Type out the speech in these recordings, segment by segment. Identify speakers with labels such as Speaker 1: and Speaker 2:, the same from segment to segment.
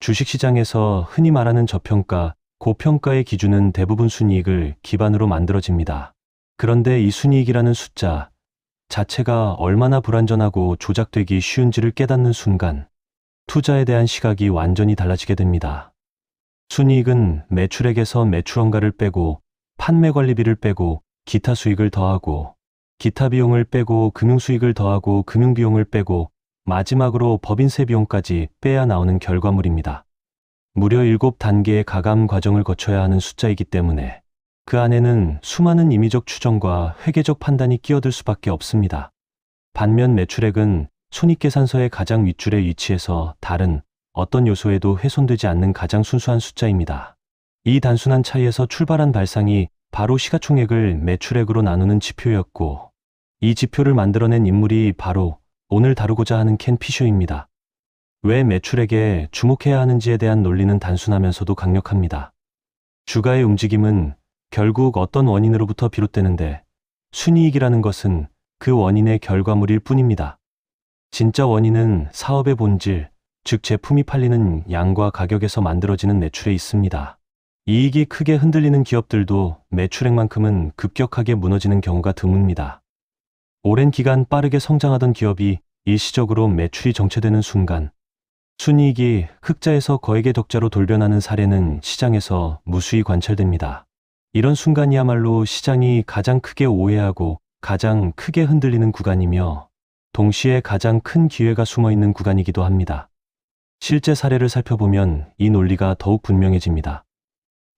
Speaker 1: 주식시장에서 흔히 말하는 저평가, 고평가의 기준은 대부분 순이익을 기반으로 만들어집니다. 그런데 이 순이익이라는 숫자 자체가 얼마나 불완전하고 조작되기 쉬운지를 깨닫는 순간 투자에 대한 시각이 완전히 달라지게 됩니다. 순이익은 매출액에서 매출원가를 빼고 판매 관리비를 빼고 기타 수익을 더하고 기타 비용을 빼고 금융수익을 더하고 금융비용을 빼고 마지막으로 법인세 비용까지 빼야 나오는 결과물입니다. 무려 7단계의 가감 과정을 거쳐야 하는 숫자이기 때문에 그 안에는 수많은 임의적 추정과 회계적 판단이 끼어들 수밖에 없습니다. 반면 매출액은 손익계산서의 가장 윗줄에 위치해서 다른 어떤 요소에도 훼손되지 않는 가장 순수한 숫자입니다. 이 단순한 차이에서 출발한 발상이 바로 시가총액을 매출액으로 나누는 지표였고, 이 지표를 만들어낸 인물이 바로 오늘 다루고자 하는 켄 피셔입니다. 왜 매출액에 주목해야 하는지에 대한 논리는 단순하면서도 강력합니다. 주가의 움직임은 결국 어떤 원인으로부터 비롯되는데 순이익이라는 것은 그 원인의 결과물일 뿐입니다. 진짜 원인은 사업의 본질, 즉 제품이 팔리는 양과 가격에서 만들어지는 매출에 있습니다. 이익이 크게 흔들리는 기업들도 매출액만큼은 급격하게 무너지는 경우가 드뭅니다. 오랜 기간 빠르게 성장하던 기업이 일시적으로 매출이 정체되는 순간 순이익이 흑자에서 거액의 덕자로 돌변하는 사례는 시장에서 무수히 관찰됩니다. 이런 순간이야말로 시장이 가장 크게 오해하고 가장 크게 흔들리는 구간이며 동시에 가장 큰 기회가 숨어있는 구간이기도 합니다. 실제 사례를 살펴보면 이 논리가 더욱 분명해집니다.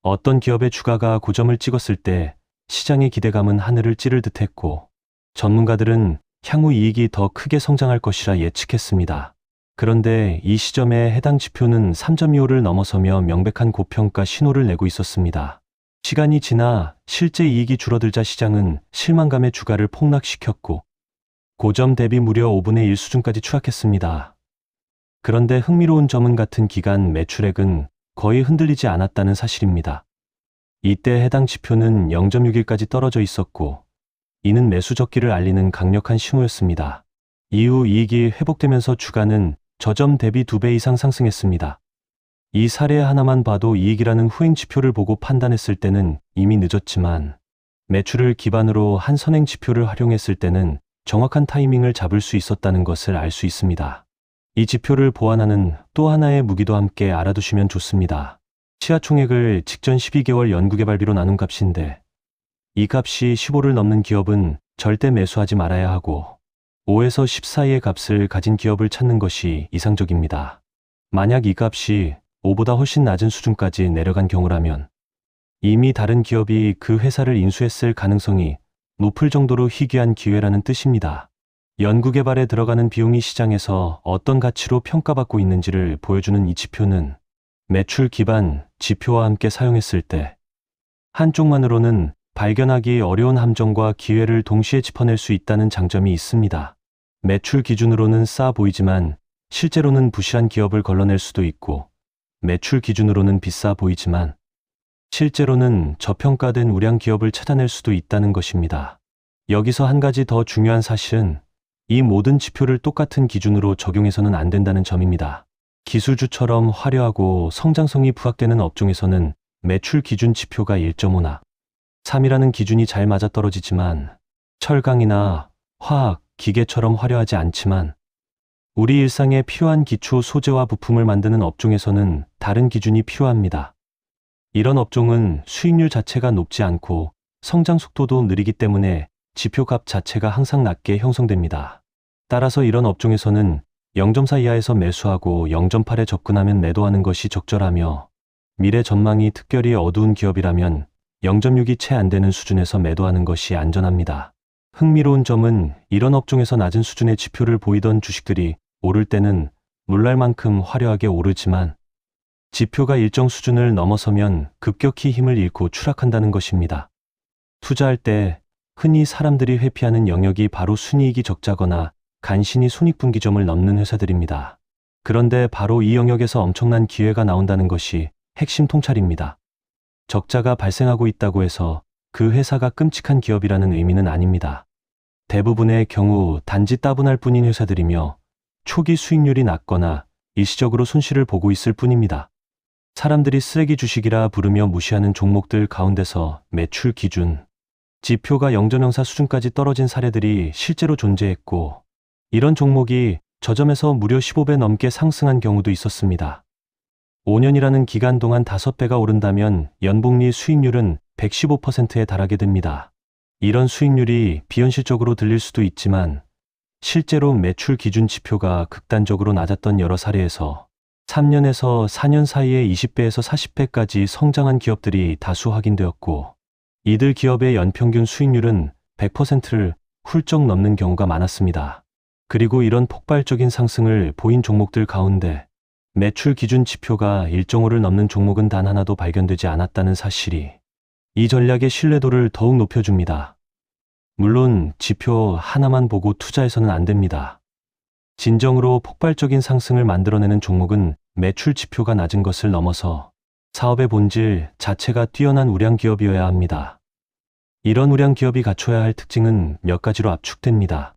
Speaker 1: 어떤 기업의 주가가 고점을 찍었을 때 시장의 기대감은 하늘을 찌를 듯했고 전문가들은 향후 이익이 더 크게 성장할 것이라 예측했습니다. 그런데 이 시점에 해당 지표는 3.25를 넘어서며 명백한 고평가 신호를 내고 있었습니다. 시간이 지나 실제 이익이 줄어들자 시장은 실망감에 주가를 폭락시켰고 고점 대비 무려 5분의 1 수준까지 추락했습니다. 그런데 흥미로운 점은 같은 기간 매출액은 거의 흔들리지 않았다는 사실입니다. 이때 해당 지표는 0.6일까지 떨어져 있었고 이는 매수 적기를 알리는 강력한 신호였습니다. 이후 이익이 회복되면서 주가는 저점 대비 2배 이상 상승했습니다. 이 사례 하나만 봐도 이익이라는 후행 지표를 보고 판단했을 때는 이미 늦었지만 매출을 기반으로 한 선행 지표를 활용했을 때는 정확한 타이밍을 잡을 수 있었다는 것을 알 수 있습니다. 이 지표를 보완하는 또 하나의 무기도 함께 알아두시면 좋습니다. 시가총액을 직전 12개월 연구개발비로 나눈 값인데 이 값이 15를 넘는 기업은 절대 매수하지 말아야 하고 5에서 10 사이의 값을 가진 기업을 찾는 것이 이상적입니다. 만약 이 값이 5보다 훨씬 낮은 수준까지 내려간 경우라면 이미 다른 기업이 그 회사를 인수했을 가능성이 높을 정도로 희귀한 기회라는 뜻입니다. 연구개발에 들어가는 비용이 시장에서 어떤 가치로 평가받고 있는지를 보여주는 이 지표는 매출 기반 지표와 함께 사용했을 때 한쪽만으로는 발견하기 어려운 함정과 기회를 동시에 짚어낼 수 있다는 장점이 있습니다. 매출 기준으로는 싸 보이지만 실제로는 부실한 기업을 걸러낼 수도 있고 매출 기준으로는 비싸 보이지만 실제로는 저평가된 우량 기업을 찾아낼 수도 있다는 것입니다. 여기서 한 가지 더 중요한 사실은 이 모든 지표를 똑같은 기준으로 적용해서는 안 된다는 점입니다. 기술주처럼 화려하고 성장성이 부각되는 업종에서는 매출 기준 지표가 1.5나 3이라는 기준이 잘 맞아떨어지지만 철강이나 화학, 기계처럼 화려하지 않지만 우리 일상에 필요한 기초 소재와 부품을 만드는 업종에서는 다른 기준이 필요합니다. 이런 업종은 수익률 자체가 높지 않고 성장 속도도 느리기 때문에 지표값 자체가 항상 낮게 형성됩니다. 따라서 이런 업종에서는 0.4 이하에서 매수하고 0.8에 접근하면 매도하는 것이 적절하며 미래 전망이 특별히 어두운 기업이라면 0.6이 채 안 되는 수준에서 매도하는 것이 안전합니다. 흥미로운 점은 이런 업종에서 낮은 수준의 지표를 보이던 주식들이 오를 때는 놀랄 만큼 화려하게 오르지만 지표가 일정 수준을 넘어서면 급격히 힘을 잃고 추락한다는 것입니다. 투자할 때 흔히 사람들이 회피하는 영역이 바로 순이익이 적자거나 간신히 손익분기점을 넘는 회사들입니다. 그런데 바로 이 영역에서 엄청난 기회가 나온다는 것이 핵심 통찰입니다. 적자가 발생하고 있다고 해서 그 회사가 끔찍한 기업이라는 의미는 아닙니다. 대부분의 경우 단지 따분할 뿐인 회사들이며 초기 수익률이 낮거나 일시적으로 손실을 보고 있을 뿐입니다. 사람들이 쓰레기 주식이라 부르며 무시하는 종목들 가운데서 매출 기준 지표가 영전영사 수준까지 떨어진 사례들이 실제로 존재했고, 이런 종목이 저점에서 무려 15배 넘게 상승한 경우도 있었습니다. 5년이라는 기간 동안 5배가 오른다면 연복리 수익률은 115%에 달하게 됩니다. 이런 수익률이 비현실적으로 들릴 수도 있지만 실제로 매출 기준 지표가 극단적으로 낮았던 여러 사례에서 3년에서 4년 사이에 20배에서 40배까지 성장한 기업들이 다수 확인되었고, 이들 기업의 연평균 수익률은 100%를 훌쩍 넘는 경우가 많았습니다. 그리고 이런 폭발적인 상승을 보인 종목들 가운데 매출 기준 지표가 1.5를 넘는 종목은 단 하나도 발견되지 않았다는 사실이 이 전략의 신뢰도를 더욱 높여줍니다. 물론 지표 하나만 보고 투자해서는 안 됩니다. 진정으로 폭발적인 상승을 만들어내는 종목은 매출 지표가 낮은 것을 넘어서 사업의 본질 자체가 뛰어난 우량 기업이어야 합니다. 이런 우량 기업이 갖춰야 할 특징은 몇 가지로 압축됩니다.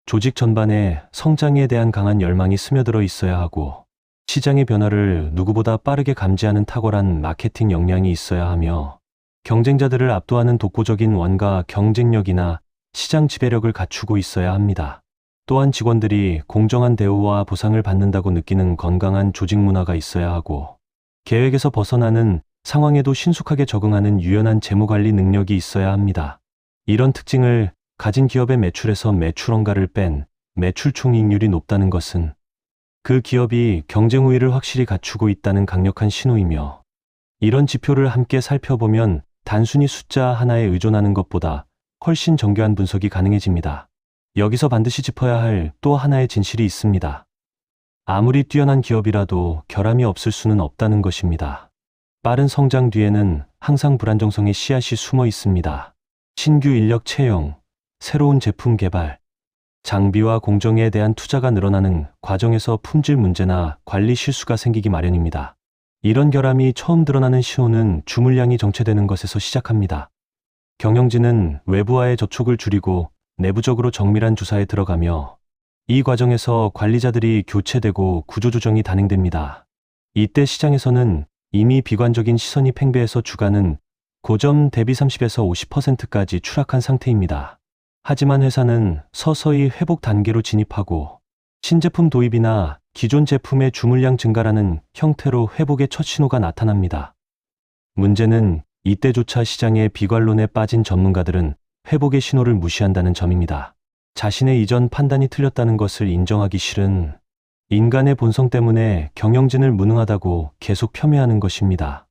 Speaker 1: 조직 전반에 성장에 대한 강한 열망이 스며들어 있어야 하고, 시장의 변화를 누구보다 빠르게 감지하는 탁월한 마케팅 역량이 있어야 하며, 경쟁자들을 압도하는 독보적인 원가 경쟁력이나 시장 지배력을 갖추고 있어야 합니다. 또한 직원들이 공정한 대우와 보상을 받는다고 느끼는 건강한 조직 문화가 있어야 하고, 계획에서 벗어나는 상황에도 신속하게 적응하는 유연한 재무관리 능력이 있어야 합니다. 이런 특징을 가진 기업의 매출에서 매출원가를 뺀 매출 총이익률이 높다는 것은 그 기업이 경쟁 우위를 확실히 갖추고 있다는 강력한 신호이며, 이런 지표를 함께 살펴보면 단순히 숫자 하나에 의존하는 것보다 훨씬 정교한 분석이 가능해집니다. 여기서 반드시 짚어야 할 또 하나의 진실이 있습니다. 아무리 뛰어난 기업이라도 결함이 없을 수는 없다는 것입니다. 빠른 성장 뒤에는 항상 불안정성의 씨앗이 숨어 있습니다. 신규 인력 채용, 새로운 제품 개발, 장비와 공정에 대한 투자가 늘어나는 과정에서 품질 문제나 관리 실수가 생기기 마련입니다. 이런 결함이 처음 드러나는 신호는 주물량이 정체되는 것에서 시작합니다. 경영진은 외부와의 접촉을 줄이고 내부적으로 정밀한 조사에 들어가며, 이 과정에서 관리자들이 교체되고 구조조정이 단행됩니다. 이때 시장에서는 이미 비관적인 시선이 팽배해서 주가는 고점 대비 30에서 50%까지 추락한 상태입니다. 하지만 회사는 서서히 회복 단계로 진입하고 신제품 도입이나 기존 제품의 주물량 증가라는 형태로 회복의 첫 신호가 나타납니다. 문제는 이때조차 시장의 비관론에 빠진 전문가들은 회복의 신호를 무시한다는 점입니다. 자신의 이전 판단이 틀렸다는 것을 인정하기 싫은 인간의 본성 때문에 경영진을 무능하다고 계속 폄훼하는 것입니다.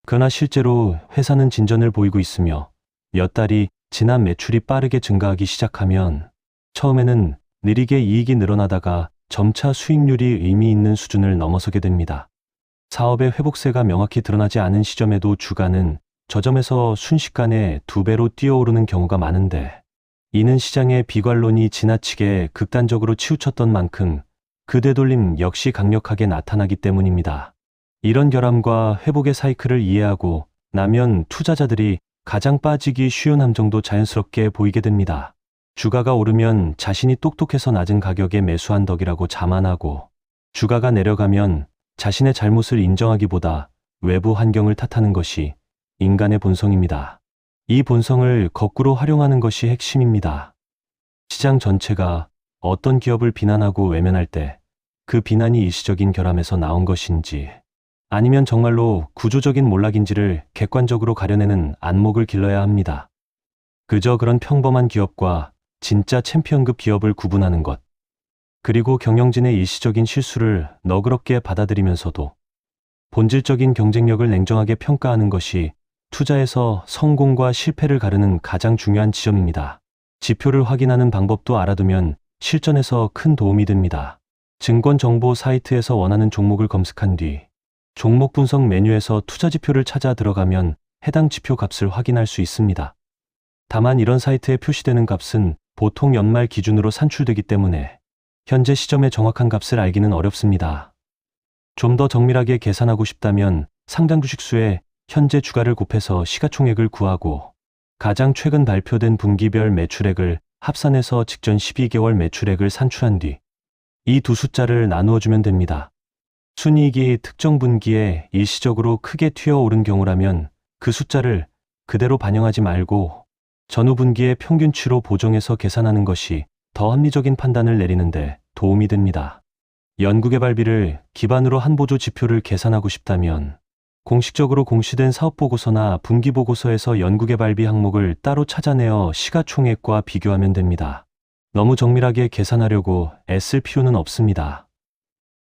Speaker 1: 그러나 실제로 회사는 진전을 보이고 있으며, 몇 달이 지난 매출이 빠르게 증가하기 시작하면 처음에는 느리게 이익이 늘어나다가 점차 수익률이 의미 있는 수준을 넘어서게 됩니다. 사업의 회복세가 명확히 드러나지 않은 시점에도 주가는 저점에서 순식간에 2배로 뛰어오르는 경우가 많은데, 이는 시장의 비관론이 지나치게 극단적으로 치우쳤던 만큼 그 되돌림 역시 강력하게 나타나기 때문입니다. 이런 결함과 회복의 사이클을 이해하고 나면 투자자들이 가장 빠지기 쉬운 함정도 자연스럽게 보이게 됩니다. 주가가 오르면 자신이 똑똑해서 낮은 가격에 매수한 덕이라고 자만하고, 주가가 내려가면 자신의 잘못을 인정하기보다 외부 환경을 탓하는 것이 인간의 본성입니다. 이 본성을 거꾸로 활용하는 것이 핵심입니다. 시장 전체가 어떤 기업을 비난하고 외면할 때 그 비난이 일시적인 결함에서 나온 것인지, 아니면 정말로 구조적인 몰락인지를 객관적으로 가려내는 안목을 길러야 합니다. 그저 그런 평범한 기업과 진짜 챔피언급 기업을 구분하는 것, 그리고 경영진의 일시적인 실수를 너그럽게 받아들이면서도 본질적인 경쟁력을 냉정하게 평가하는 것이 투자에서 성공과 실패를 가르는 가장 중요한 지점입니다. 지표를 확인하는 방법도 알아두면 실전에서 큰 도움이 됩니다. 증권 정보 사이트에서 원하는 종목을 검색한 뒤 종목 분석 메뉴에서 투자 지표를 찾아 들어가면 해당 지표 값을 확인할 수 있습니다. 다만 이런 사이트에 표시되는 값은 보통 연말 기준으로 산출되기 때문에 현재 시점의 정확한 값을 알기는 어렵습니다. 좀 더 정밀하게 계산하고 싶다면 상장 주식수에 현재 주가를 곱해서 시가총액을 구하고, 가장 최근 발표된 분기별 매출액을 합산해서 직전 12개월 매출액을 산출한 뒤 이 두 숫자를 나누어 주면 됩니다. 순이익이 특정 분기에 일시적으로 크게 튀어오른 경우라면 그 숫자를 그대로 반영하지 말고 전후 분기의 평균치로 보정해서 계산하는 것이 더 합리적인 판단을 내리는데 도움이 됩니다. 연구개발비를 기반으로 한 보조 지표를 계산하고 싶다면 공식적으로 공시된 사업보고서나 분기보고서에서 연구개발비 항목을 따로 찾아내어 시가총액과 비교하면 됩니다. 너무 정밀하게 계산하려고 애쓸 필요는 없습니다.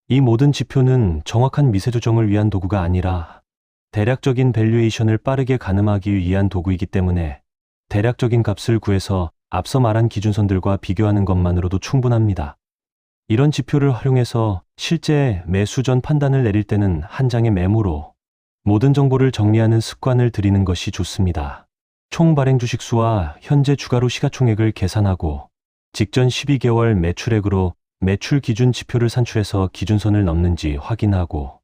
Speaker 1: 이 모든 지표는 정확한 미세 조정을 위한 도구가 아니라 대략적인 밸류에이션을 빠르게 가늠하기 위한 도구이기 때문에 대략적인 값을 구해서 앞서 말한 기준선들과 비교하는 것만으로도 충분합니다. 이런 지표를 활용해서 실제 매수 전 판단을 내릴 때는 한 장의 메모로 모든 정보를 정리하는 습관을 들이는 것이 좋습니다. 총 발행 주식수와 현재 주가로 시가총액을 계산하고 직전 12개월 매출액으로 매출 기준 지표를 산출해서 기준선을 넘는지 확인하고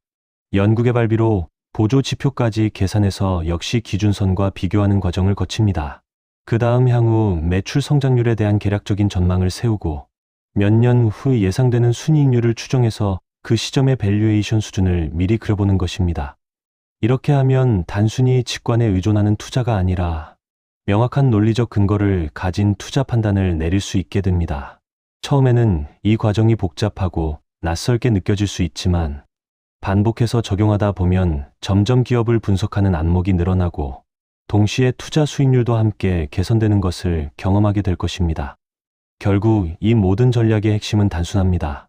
Speaker 1: 연구개발비로 보조 지표까지 계산해서 역시 기준선과 비교하는 과정을 거칩니다. 그 다음 향후 매출 성장률에 대한 개략적인 전망을 세우고 몇 년 후 예상되는 순이익률을 추정해서 그 시점의 밸류에이션 수준을 미리 그려보는 것입니다. 이렇게 하면 단순히 직관에 의존하는 투자가 아니라 명확한 논리적 근거를 가진 투자 판단을 내릴 수 있게 됩니다. 처음에는 이 과정이 복잡하고 낯설게 느껴질 수 있지만 반복해서 적용하다 보면 점점 기업을 분석하는 안목이 늘어나고 동시에 투자 수익률도 함께 개선되는 것을 경험하게 될 것입니다. 결국 이 모든 전략의 핵심은 단순합니다.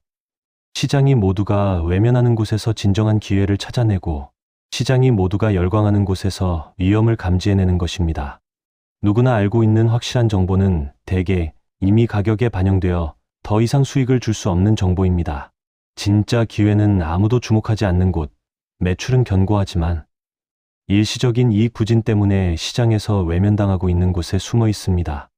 Speaker 1: 시장이 모두가 외면하는 곳에서 진정한 기회를 찾아내고 시장이 모두가 열광하는 곳에서 위험을 감지해내는 것입니다. 누구나 알고 있는 확실한 정보는 대개 이미 가격에 반영되어 더 이상 수익을 줄 수 없는 정보입니다. 진짜 기회는 아무도 주목하지 않는 곳, 매출은 견고하지만 일시적인 이익 부진 때문에 시장에서 외면당하고 있는 곳에 숨어 있습니다.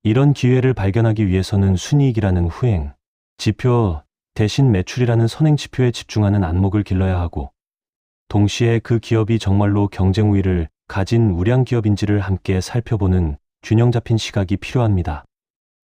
Speaker 1: 이런 기회를 발견하기 위해서는 순이익이라는 후행, 지표 대신 매출이라는 선행 지표에 집중하는 안목을 길러야 하고 동시에 그 기업이 정말로 경쟁 우위를 가진 우량 기업인지를 함께 살펴보는 균형 잡힌 시각이 필요합니다.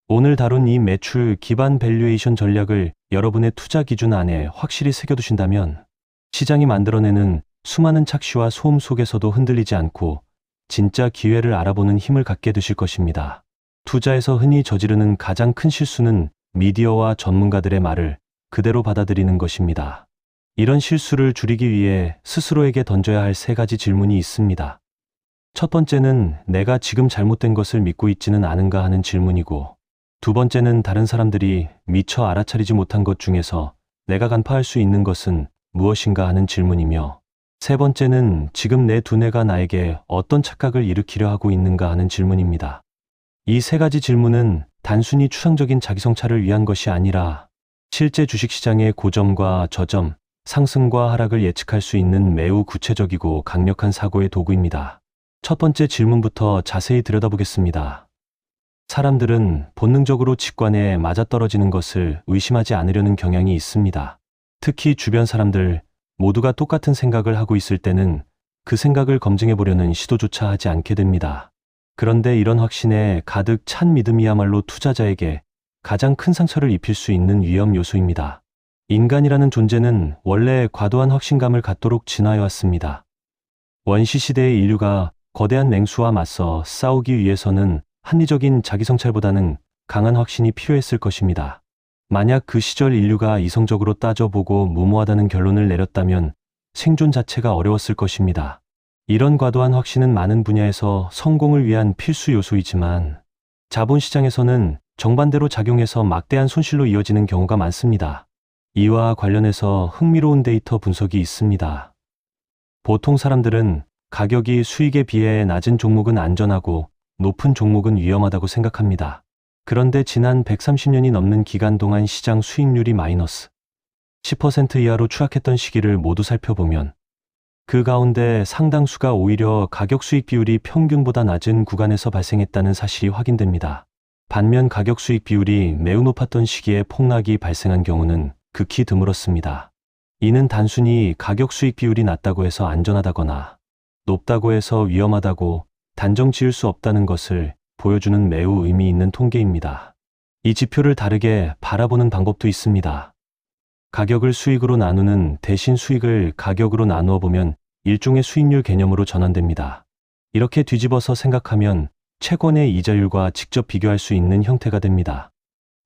Speaker 1: 오늘 다룬 이 매출 기반 밸류에이션 전략을 여러분의 투자 기준 안에 확실히 새겨두신다면 시장이 만들어내는 수많은 착시와 소음 속에서도 흔들리지 않고 진짜 기회를 알아보는 힘을 갖게 되실 것입니다. 투자에서 흔히 저지르는 가장 큰 실수는 미디어와 전문가들의 말을 그대로 받아들이는 것입니다. 이런 실수를 줄이기 위해 스스로에게 던져야 할 3가지 질문이 있습니다. 첫 번째는 내가 지금 잘못된 것을 믿고 있지는 않은가 하는 질문이고, 두 번째는 다른 사람들이 미처 알아차리지 못한 것 중에서 내가 간파할 수 있는 것은 무엇인가 하는 질문이며, 세 번째는 지금 내 두뇌가 나에게 어떤 착각을 일으키려 하고 있는가 하는 질문입니다. 이 3가지 질문은 단순히 추상적인 자기성찰을 위한 것이 아니라 실제 주식시장의 고점과 저점, 상승과 하락을 예측할 수 있는 매우 구체적이고 강력한 사고의 도구입니다. 첫 번째 질문부터 자세히 들여다보겠습니다. 사람들은 본능적으로 직관에 맞아떨어지는 것을 의심하지 않으려는 경향이 있습니다. 특히 주변 사람들 모두가 똑같은 생각을 하고 있을 때는 그 생각을 검증해 보려는 시도조차 하지 않게 됩니다. 그런데 이런 확신에 가득 찬 믿음이야말로 투자자에게 가장 큰 상처를 입힐 수 있는 위험 요소입니다. 인간이라는 존재는 원래 과도한 확신감을 갖도록 진화해 왔습니다. 원시시대의 인류가 거대한 맹수와 맞서 싸우기 위해서는 합리적인 자기성찰보다는 강한 확신이 필요했을 것입니다. 만약 그 시절 인류가 이성적으로 따져보고 무모하다는 결론을 내렸다면 생존 자체가 어려웠을 것입니다. 이런 과도한 확신은 많은 분야에서 성공을 위한 필수 요소이지만 자본시장에서는 정반대로 작용해서 막대한 손실로 이어지는 경우가 많습니다. 이와 관련해서 흥미로운 데이터 분석이 있습니다. 보통 사람들은 가격이 수익에 비해 낮은 종목은 안전하고 높은 종목은 위험하다고 생각합니다. 그런데 지난 130년이 넘는 기간 동안 시장 수익률이 마이너스 10% 이하로 추락했던 시기를 모두 살펴보면 그 가운데 상당수가 오히려 가격 수익 비율이 평균보다 낮은 구간에서 발생했다는 사실이 확인됩니다. 반면 가격 수익 비율이 매우 높았던 시기에 폭락이 발생한 경우는 극히 드물었습니다. 이는 단순히 가격 수익 비율이 낮다고 해서 안전하다거나 높다고 해서 위험하다고 단정 지을 수 없다는 것을 보여주는 매우 의미 있는 통계입니다. 이 지표를 다르게 바라보는 방법도 있습니다. 가격을 수익으로 나누는 대신 수익을 가격으로 나누어 보면 일종의 수익률 개념으로 전환됩니다. 이렇게 뒤집어서 생각하면 채권의 이자율과 직접 비교할 수 있는 형태가 됩니다.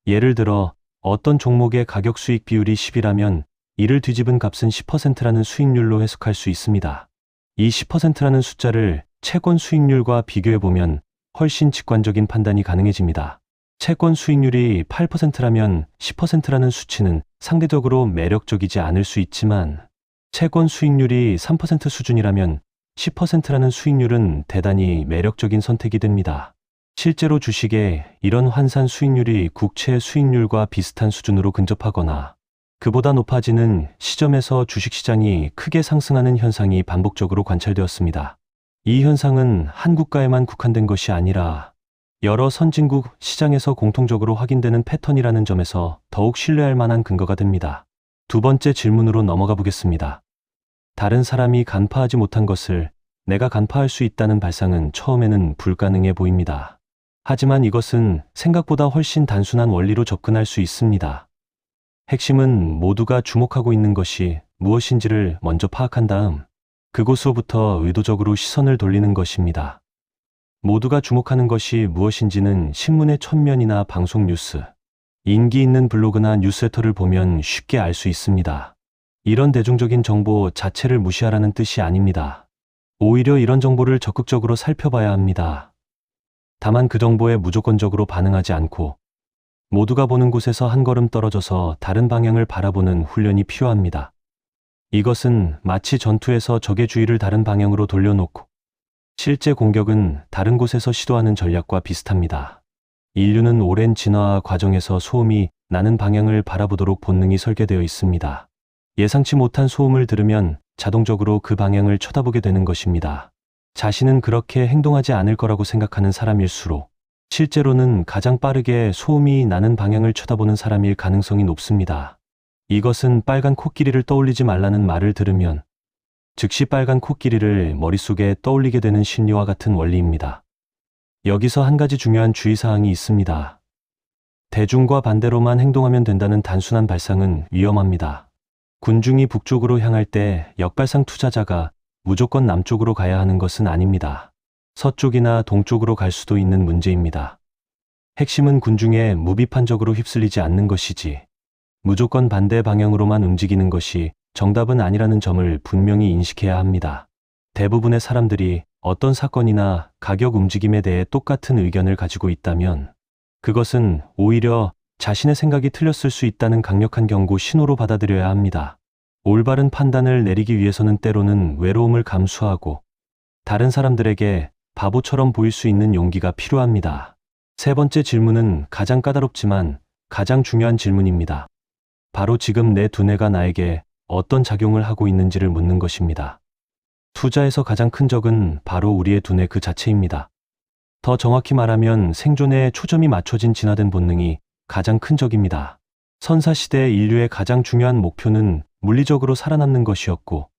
Speaker 1: 예를 들어 어떤 종목의 가격 수익 비율이 10이라면 이를 뒤집은 값은 10%라는 수익률로 해석할 수 있습니다. 이 10%라는 숫자를 채권 수익률과 비교해 보면 훨씬 직관적인 판단이 가능해집니다. 채권 수익률이 8%라면 10%라는 수치는 상대적으로 매력적이지 않을 수 있지만 채권 수익률이 3% 수준이라면 10%라는 수익률은 대단히 매력적인 선택이 됩니다. 실제로 주식에 이런 환산 수익률이 국채 수익률과 비슷한 수준으로 근접하거나 그보다 높아지는 시점에서 주식시장이 크게 상승하는 현상이 반복적으로 관찰되었습니다. 이 현상은 한 국가에만 국한된 것이 아니라 여러 선진국 시장에서 공통적으로 확인되는 패턴이라는 점에서 더욱 신뢰할 만한 근거가 됩니다. 두 번째 질문으로 넘어가 보겠습니다. 다른 사람이 간파하지 못한 것을 내가 간파할 수 있다는 발상은 처음에는 불가능해 보입니다. 하지만 이것은 생각보다 훨씬 단순한 원리로 접근할 수 있습니다. 핵심은 모두가 주목하고 있는 것이 무엇인지를 먼저 파악한 다음 그곳으로부터 의도적으로 시선을 돌리는 것입니다. 모두가 주목하는 것이 무엇인지는 신문의 첫 면이나 방송 뉴스, 인기 있는 블로그나 뉴스레터를 보면 쉽게 알 수 있습니다. 이런 대중적인 정보 자체를 무시하라는 뜻이 아닙니다. 오히려 이런 정보를 적극적으로 살펴봐야 합니다. 다만 그 정보에 무조건적으로 반응하지 않고 모두가 보는 곳에서 한 걸음 떨어져서 다른 방향을 바라보는 훈련이 필요합니다. 이것은 마치 전투에서 적의 주의를 다른 방향으로 돌려놓고 실제 공격은 다른 곳에서 시도하는 전략과 비슷합니다. 인류는 오랜 진화 과정에서 소음이 나는 방향을 바라보도록 본능이 설계되어 있습니다. 예상치 못한 소음을 들으면 자동적으로 그 방향을 쳐다보게 되는 것입니다. 자신은 그렇게 행동하지 않을 거라고 생각하는 사람일수록 실제로는 가장 빠르게 소음이 나는 방향을 쳐다보는 사람일 가능성이 높습니다. 이것은 빨간 코끼리를 떠올리지 말라는 말을 들으면 즉시 빨간 코끼리를 머릿속에 떠올리게 되는 심리와 같은 원리입니다. 여기서 한 가지 중요한 주의사항이 있습니다. 대중과 반대로만 행동하면 된다는 단순한 발상은 위험합니다. 군중이 북쪽으로 향할 때 역발상 투자자가 무조건 남쪽으로 가야 하는 것은 아닙니다. 서쪽이나 동쪽으로 갈 수도 있는 문제입니다. 핵심은 군중에 무비판적으로 휩쓸리지 않는 것이지 무조건 반대 방향으로만 움직이는 것이 정답은 아니라는 점을 분명히 인식해야 합니다. 대부분의 사람들이 어떤 사건이나 가격 움직임에 대해 똑같은 의견을 가지고 있다면 그것은 오히려 자신의 생각이 틀렸을 수 있다는 강력한 경고 신호로 받아들여야 합니다. 올바른 판단을 내리기 위해서는 때로는 외로움을 감수하고 다른 사람들에게 바보처럼 보일 수 있는 용기가 필요합니다. 세 번째 질문은 가장 까다롭지만 가장 중요한 질문입니다. 바로 지금 내 두뇌가 나에게 어떤 작용을 하고 있는지를 묻는 것입니다. 투자에서 가장 큰 적은 바로 우리의 두뇌 그 자체입니다. 더 정확히 말하면 생존에 초점이 맞춰진 진화된 본능이 가장 큰 적입니다. 선사시대 인류의 가장 중요한 목표는 물리적으로 살아남는 것이었고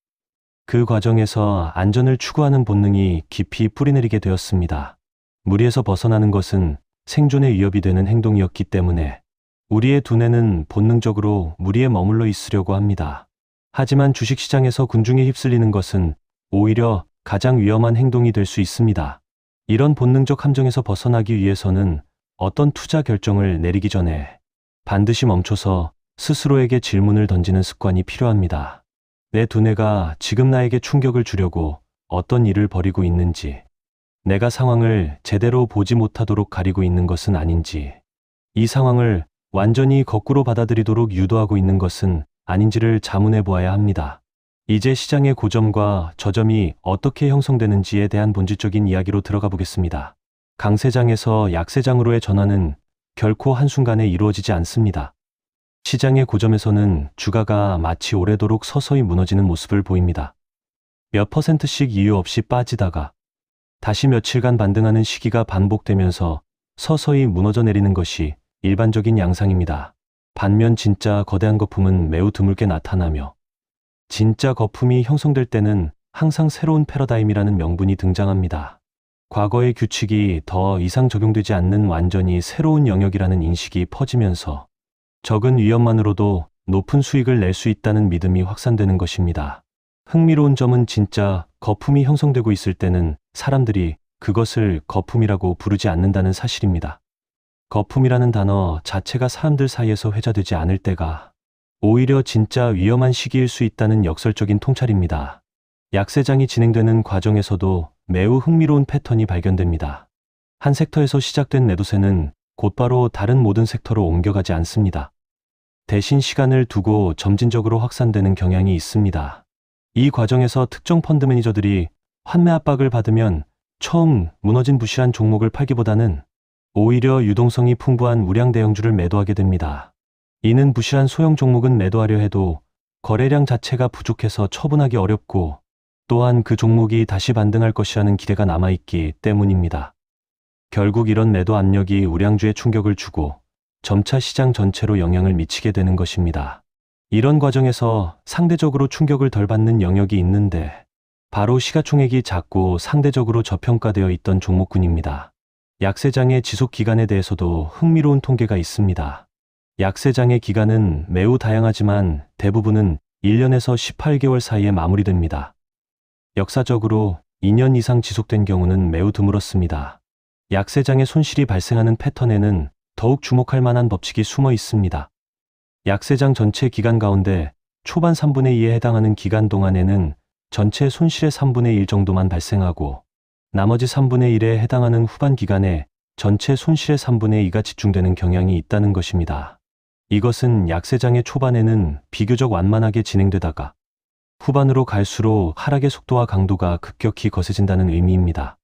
Speaker 1: 그 과정에서 안전을 추구하는 본능이 깊이 뿌리내리게 되었습니다. 무리에서 벗어나는 것은 생존에 위협이 되는 행동이었기 때문에 우리의 두뇌는 본능적으로 무리에 머물러 있으려고 합니다. 하지만 주식시장에서 군중에 휩쓸리는 것은 오히려 가장 위험한 행동이 될 수 있습니다. 이런 본능적 함정에서 벗어나기 위해서는 어떤 투자 결정을 내리기 전에 반드시 멈춰서 스스로에게 질문을 던지는 습관이 필요합니다. 내 두뇌가 지금 나에게 충격을 주려고 어떤 일을 벌이고 있는지, 내가 상황을 제대로 보지 못하도록 가리고 있는 것은 아닌지, 이 상황을 완전히 거꾸로 받아들이도록 유도하고 있는 것은 아닌지를 자문해 보아야 합니다. 이제 시장의 고점과 저점이 어떻게 형성되는지에 대한 본질적인 이야기로 들어가 보겠습니다. 강세장에서 약세장으로의 전환은 결코 한순간에 이루어지지 않습니다. 시장의 고점에서는 주가가 마치 오래도록 서서히 무너지는 모습을 보입니다. 몇 %씩 이유 없이 빠지다가 다시 며칠간 반등하는 시기가 반복되면서 서서히 무너져 내리는 것이 일반적인 양상입니다. 반면 진짜 거대한 거품은 매우 드물게 나타나며 진짜 거품이 형성될 때는 항상 새로운 패러다임이라는 명분이 등장합니다. 과거의 규칙이 더 이상 적용되지 않는 완전히 새로운 영역이라는 인식이 퍼지면서 적은 위험만으로도 높은 수익을 낼 수 있다는 믿음이 확산되는 것입니다. 흥미로운 점은 진짜 거품이 형성되고 있을 때는 사람들이 그것을 거품이라고 부르지 않는다는 사실입니다. 거품이라는 단어 자체가 사람들 사이에서 회자되지 않을 때가 오히려 진짜 위험한 시기일 수 있다는 역설적인 통찰입니다. 약세장이 진행되는 과정에서도 매우 흥미로운 패턴이 발견됩니다. 한 섹터에서 시작된 매도세는 곧바로 다른 모든 섹터로 옮겨가지 않습니다. 대신 시간을 두고 점진적으로 확산되는 경향이 있습니다. 이 과정에서 특정 펀드 매니저들이 환매 압박을 받으면 처음 무너진 부실한 종목을 팔기보다는 오히려 유동성이 풍부한 우량 대형주를 매도하게 됩니다. 이는 부실한 소형 종목은 매도하려 해도 거래량 자체가 부족해서 처분하기 어렵고 또한 그 종목이 다시 반등할 것이라는 기대가 남아있기 때문입니다. 결국 이런 매도 압력이 우량주에 충격을 주고 점차 시장 전체로 영향을 미치게 되는 것입니다. 이런 과정에서 상대적으로 충격을 덜 받는 영역이 있는데 바로 시가총액이 작고 상대적으로 저평가되어 있던 종목군입니다. 약세장의 지속 기간에 대해서도 흥미로운 통계가 있습니다. 약세장의 기간은 매우 다양하지만 대부분은 1년에서 18개월 사이에 마무리됩니다. 역사적으로 2년 이상 지속된 경우는 매우 드물었습니다. 약세장의 손실이 발생하는 패턴에는 더욱 주목할 만한 법칙이 숨어 있습니다. 약세장 전체 기간 가운데 초반 3분의 2에 해당하는 기간 동안에는 전체 손실의 3분의 1 정도만 발생하고 나머지 3분의 1에 해당하는 후반 기간에 전체 손실의 3분의 2가 집중되는 경향이 있다는 것입니다. 이것은 약세장의 초반에는 비교적 완만하게 진행되다가 후반으로 갈수록 하락의 속도와 강도가 급격히 거세진다는 의미입니다.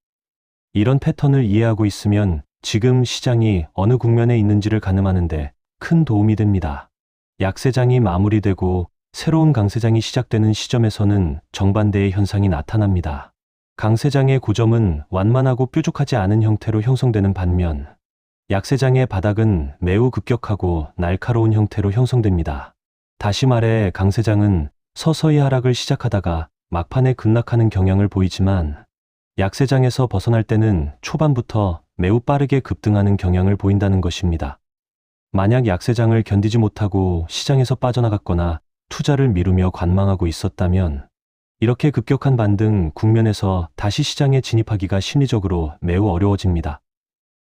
Speaker 1: 이런 패턴을 이해하고 있으면 지금 시장이 어느 국면에 있는지를 가늠하는 데 큰 도움이 됩니다. 약세장이 마무리되고 새로운 강세장이 시작되는 시점에서는 정반대의 현상이 나타납니다. 강세장의 고점은 완만하고 뾰족하지 않은 형태로 형성되는 반면 약세장의 바닥은 매우 급격하고 날카로운 형태로 형성됩니다. 다시 말해 강세장은 서서히 하락을 시작하다가 막판에 급락하는 경향을 보이지만 약세장에서 벗어날 때는 초반부터 매우 빠르게 급등하는 경향을 보인다는 것입니다. 만약 약세장을 견디지 못하고 시장에서 빠져나갔거나 투자를 미루며 관망하고 있었다면 이렇게 급격한 반등 국면에서 다시 시장에 진입하기가 심리적으로 매우 어려워집니다.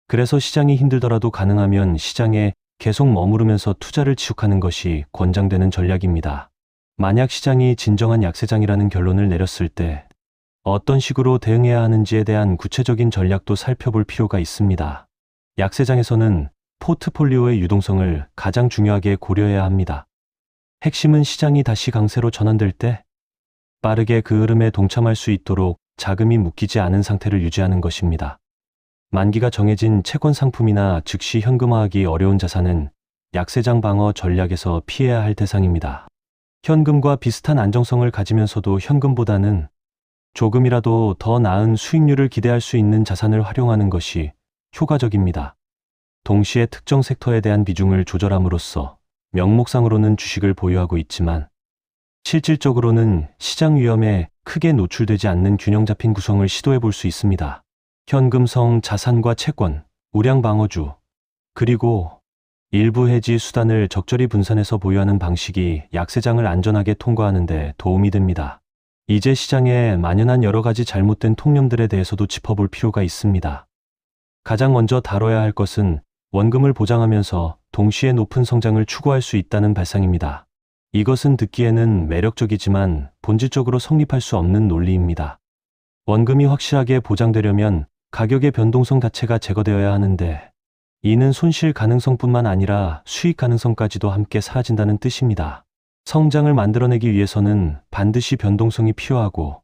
Speaker 1: 그래서 시장이 힘들더라도 가능하면 시장에 계속 머무르면서 투자를 지속하는 것이 권장되는 전략입니다. 만약 시장이 진정한 약세장이라는 결론을 내렸을 때 어떤 식으로 대응해야 하는지에 대한 구체적인 전략도 살펴볼 필요가 있습니다. 약세장에서는 포트폴리오의 유동성을 가장 중요하게 고려해야 합니다. 핵심은 시장이 다시 강세로 전환될 때 빠르게 그 흐름에 동참할 수 있도록 자금이 묶이지 않은 상태를 유지하는 것입니다. 만기가 정해진 채권 상품이나 즉시 현금화하기 어려운 자산은 약세장 방어 전략에서 피해야 할 대상입니다. 현금과 비슷한 안정성을 가지면서도 현금보다는 조금이라도 더 나은 수익률을 기대할 수 있는 자산을 활용하는 것이 효과적입니다. 동시에 특정 섹터에 대한 비중을 조절함으로써 명목상으로는 주식을 보유하고 있지만 실질적으로는 시장 위험에 크게 노출되지 않는 균형 잡힌 구성을 시도해 볼 수 있습니다. 현금성 자산과 채권, 우량 방어주, 그리고 일부 해지 수단을 적절히 분산해서 보유하는 방식이 약세장을 안전하게 통과하는 데 도움이 됩니다. 이제 시장에 만연한 여러 가지 잘못된 통념들에 대해서도 짚어볼 필요가 있습니다. 가장 먼저 다뤄야 할 것은 원금을 보장하면서 동시에 높은 성장을 추구할 수 있다는 발상입니다. 이것은 듣기에는 매력적이지만 본질적으로 성립할 수 없는 논리입니다. 원금이 확실하게 보장되려면 가격의 변동성 자체가 제거되어야 하는데 이는 손실 가능성뿐만 아니라 수익 가능성까지도 함께 사라진다는 뜻입니다. 성장을 만들어내기 위해서는 반드시 변동성이 필요하고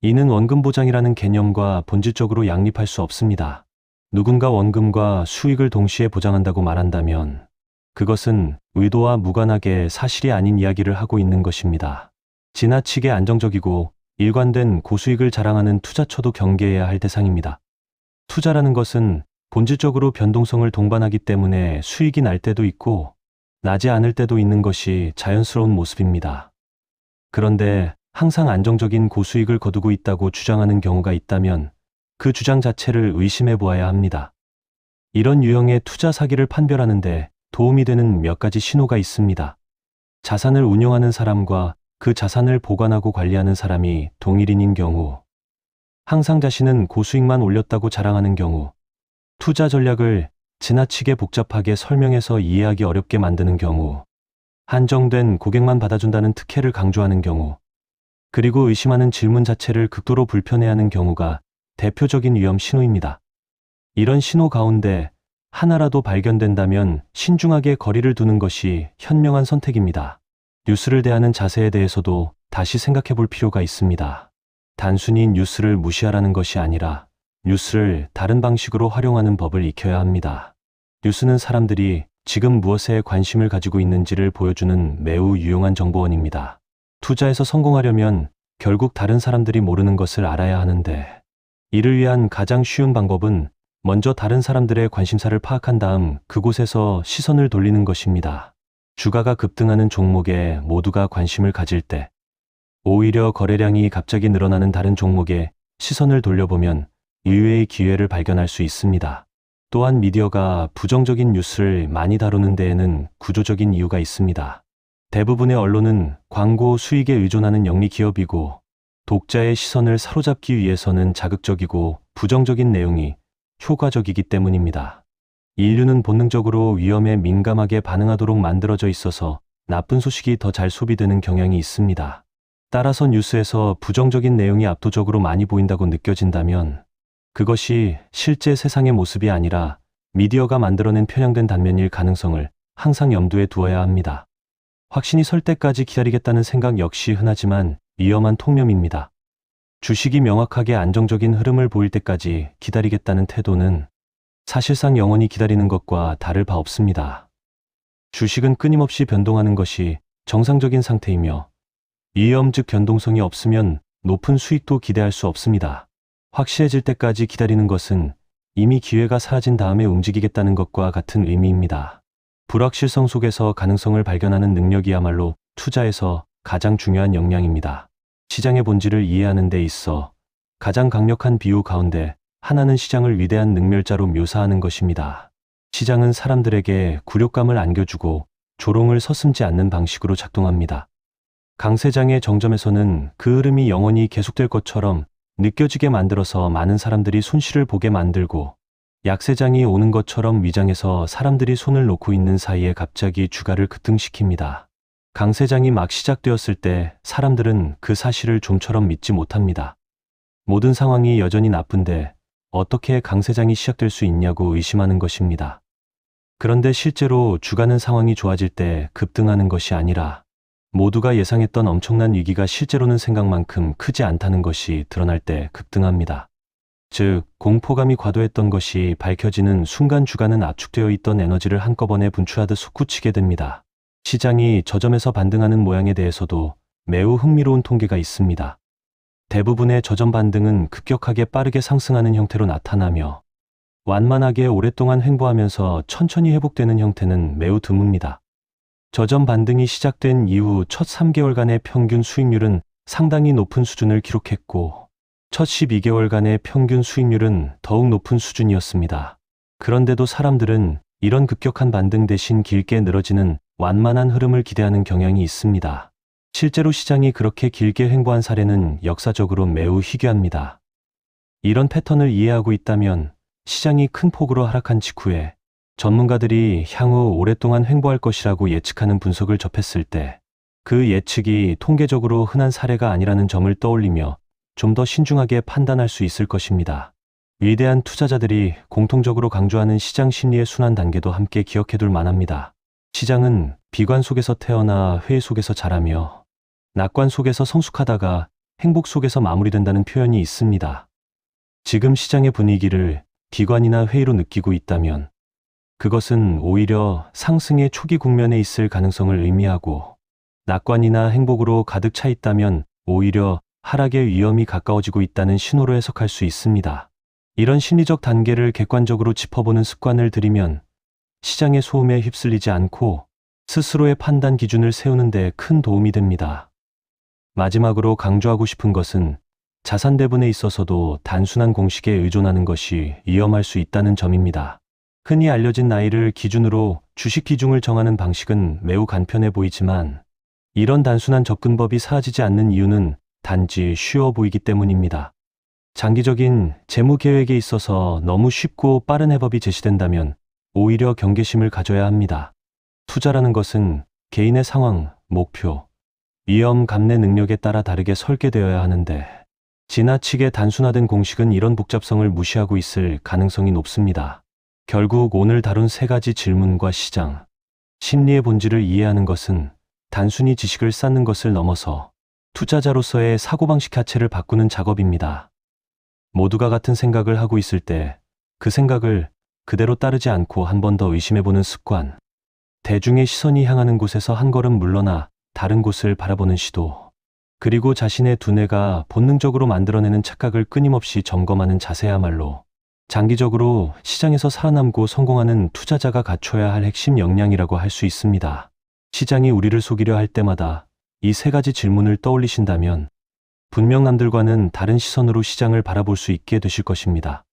Speaker 1: 이는 원금 보장이라는 개념과 본질적으로 양립할 수 없습니다. 누군가 원금과 수익을 동시에 보장한다고 말한다면 그것은 의도와 무관하게 사실이 아닌 이야기를 하고 있는 것입니다. 지나치게 안정적이고 일관된 고수익을 자랑하는 투자처도 경계해야 할 대상입니다. 투자라는 것은 본질적으로 변동성을 동반하기 때문에 수익이 날 때도 있고 나지 않을 때도 있는 것이 자연스러운 모습입니다. 그런데 항상 안정적인 고수익을 거두고 있다고 주장하는 경우가 있다면 그 주장 자체를 의심해 보아야 합니다. 이런 유형의 투자 사기를 판별하는 데 도움이 되는 몇 가지 신호가 있습니다. 자산을 운용하는 사람과 그 자산을 보관하고 관리하는 사람이 동일인인 경우, 항상 자신은 고수익만 올렸다고 자랑하는 경우, 투자 전략을 지나치게 복잡하게 설명해서 이해하기 어렵게 만드는 경우, 한정된 고객만 받아준다는 특혜를 강조하는 경우, 그리고 의심하는 질문 자체를 극도로 불편해하는 경우가 대표적인 위험 신호입니다. 이런 신호 가운데 하나라도 발견된다면 신중하게 거리를 두는 것이 현명한 선택입니다. 뉴스를 대하는 자세에 대해서도 다시 생각해 볼 필요가 있습니다. 단순히 뉴스를 무시하라는 것이 아니라 뉴스를 다른 방식으로 활용하는 법을 익혀야 합니다. 뉴스는 사람들이 지금 무엇에 관심을 가지고 있는지를 보여주는 매우 유용한 정보원입니다. 투자에서 성공하려면 결국 다른 사람들이 모르는 것을 알아야 하는데, 이를 위한 가장 쉬운 방법은 먼저 다른 사람들의 관심사를 파악한 다음 그곳에서 시선을 돌리는 것입니다. 주가가 급등하는 종목에 모두가 관심을 가질 때, 오히려 거래량이 갑자기 늘어나는 다른 종목에 시선을 돌려보면 의외의 기회를 발견할 수 있습니다. 또한 미디어가 부정적인 뉴스를 많이 다루는 데에는 구조적인 이유가 있습니다. 대부분의 언론은 광고 수익에 의존하는 영리 기업이고, 독자의 시선을 사로잡기 위해서는 자극적이고 부정적인 내용이 효과적이기 때문입니다. 인류는 본능적으로 위험에 민감하게 반응하도록 만들어져 있어서 나쁜 소식이 더 잘 소비되는 경향이 있습니다. 따라서 뉴스에서 부정적인 내용이 압도적으로 많이 보인다고 느껴진다면 그것이 실제 세상의 모습이 아니라 미디어가 만들어낸 편향된 단면일 가능성을 항상 염두에 두어야 합니다. 확신이 설 때까지 기다리겠다는 생각 역시 흔하지만 위험한 통념입니다. 주식이 명확하게 안정적인 흐름을 보일 때까지 기다리겠다는 태도는 사실상 영원히 기다리는 것과 다를 바 없습니다. 주식은 끊임없이 변동하는 것이 정상적인 상태이며, 위험 즉 변동성이 없으면 높은 수익도 기대할 수 없습니다. 확실해질 때까지 기다리는 것은 이미 기회가 사라진 다음에 움직이겠다는 것과 같은 의미입니다. 불확실성 속에서 가능성을 발견하는 능력이야말로 투자에서 가장 중요한 역량입니다. 시장의 본질을 이해하는 데 있어 가장 강력한 비유 가운데 하나는 시장을 위대한 능멸자로 묘사하는 것입니다. 시장은 사람들에게 굴욕감을 안겨주고 조롱을 서슴지 않는 방식으로 작동합니다. 강세장의 정점에서는 그 흐름이 영원히 계속될 것처럼 느껴지게 만들어서 많은 사람들이 손실을 보게 만들고, 약세장이 오는 것처럼 위장해서 사람들이 손을 놓고 있는 사이에 갑자기 주가를 급등시킵니다. 강세장이 막 시작되었을 때 사람들은 그 사실을 좀처럼 믿지 못합니다. 모든 상황이 여전히 나쁜데 어떻게 강세장이 시작될 수 있냐고 의심하는 것입니다. 그런데 실제로 주가는 상황이 좋아질 때 급등하는 것이 아니라 모두가 예상했던 엄청난 위기가 실제로는 생각만큼 크지 않다는 것이 드러날 때 급등합니다. 즉, 공포감이 과도했던 것이 밝혀지는 순간 주가는 압축되어 있던 에너지를 한꺼번에 분출하듯 솟구치게 됩니다. 시장이 저점에서 반등하는 모양에 대해서도 매우 흥미로운 통계가 있습니다. 대부분의 저점 반등은 급격하게 빠르게 상승하는 형태로 나타나며, 완만하게 오랫동안 횡보하면서 천천히 회복되는 형태는 매우 드뭅니다. 저점 반등이 시작된 이후 첫 3개월간의 평균 수익률은 상당히 높은 수준을 기록했고, 첫 12개월간의 평균 수익률은 더욱 높은 수준이었습니다. 그런데도 사람들은 이런 급격한 반등 대신 길게 늘어지는 완만한 흐름을 기대하는 경향이 있습니다. 실제로 시장이 그렇게 길게 횡보한 사례는 역사적으로 매우 희귀합니다. 이런 패턴을 이해하고 있다면 시장이 큰 폭으로 하락한 직후에 전문가들이 향후 오랫동안 횡보할 것이라고 예측하는 분석을 접했을 때 그 예측이 통계적으로 흔한 사례가 아니라는 점을 떠올리며 좀 더 신중하게 판단할 수 있을 것입니다. 위대한 투자자들이 공통적으로 강조하는 시장 심리의 순환 단계도 함께 기억해둘 만합니다. 시장은 비관 속에서 태어나 회의 속에서 자라며 낙관 속에서 성숙하다가 행복 속에서 마무리된다는 표현이 있습니다. 지금 시장의 분위기를 비관이나 회의로 느끼고 있다면 그것은 오히려 상승의 초기 국면에 있을 가능성을 의미하고, 낙관이나 행복으로 가득 차 있다면 오히려 하락의 위험이 가까워지고 있다는 신호로 해석할 수 있습니다. 이런 심리적 단계를 객관적으로 짚어보는 습관을 들이면 시장의 소음에 휩쓸리지 않고 스스로의 판단 기준을 세우는 데 큰 도움이 됩니다. 마지막으로 강조하고 싶은 것은 자산 배분에 있어서도 단순한 공식에 의존하는 것이 위험할 수 있다는 점입니다. 흔히 알려진 나이를 기준으로 주식 비중을 정하는 방식은 매우 간편해 보이지만 이런 단순한 접근법이 사라지지 않는 이유는 단지 쉬워 보이기 때문입니다. 장기적인 재무 계획에 있어서 너무 쉽고 빠른 해법이 제시된다면 오히려 경계심을 가져야 합니다. 투자라는 것은 개인의 상황, 목표, 위험 감내 능력에 따라 다르게 설계되어야 하는데 지나치게 단순화된 공식은 이런 복잡성을 무시하고 있을 가능성이 높습니다. 결국 오늘 다룬 세 가지 질문과 시장, 심리의 본질을 이해하는 것은 단순히 지식을 쌓는 것을 넘어서 투자자로서의 사고방식 자체를 바꾸는 작업입니다. 모두가 같은 생각을 하고 있을 때 그 생각을 그대로 따르지 않고 한 번 더 의심해보는 습관, 대중의 시선이 향하는 곳에서 한 걸음 물러나 다른 곳을 바라보는 시도, 그리고 자신의 두뇌가 본능적으로 만들어내는 착각을 끊임없이 점검하는 자세야말로 장기적으로 시장에서 살아남고 성공하는 투자자가 갖춰야 할 핵심 역량이라고 할 수 있습니다. 시장이 우리를 속이려 할 때마다 이 세 가지 질문을 떠올리신다면 분명 남들과는 다른 시선으로 시장을 바라볼 수 있게 되실 것입니다.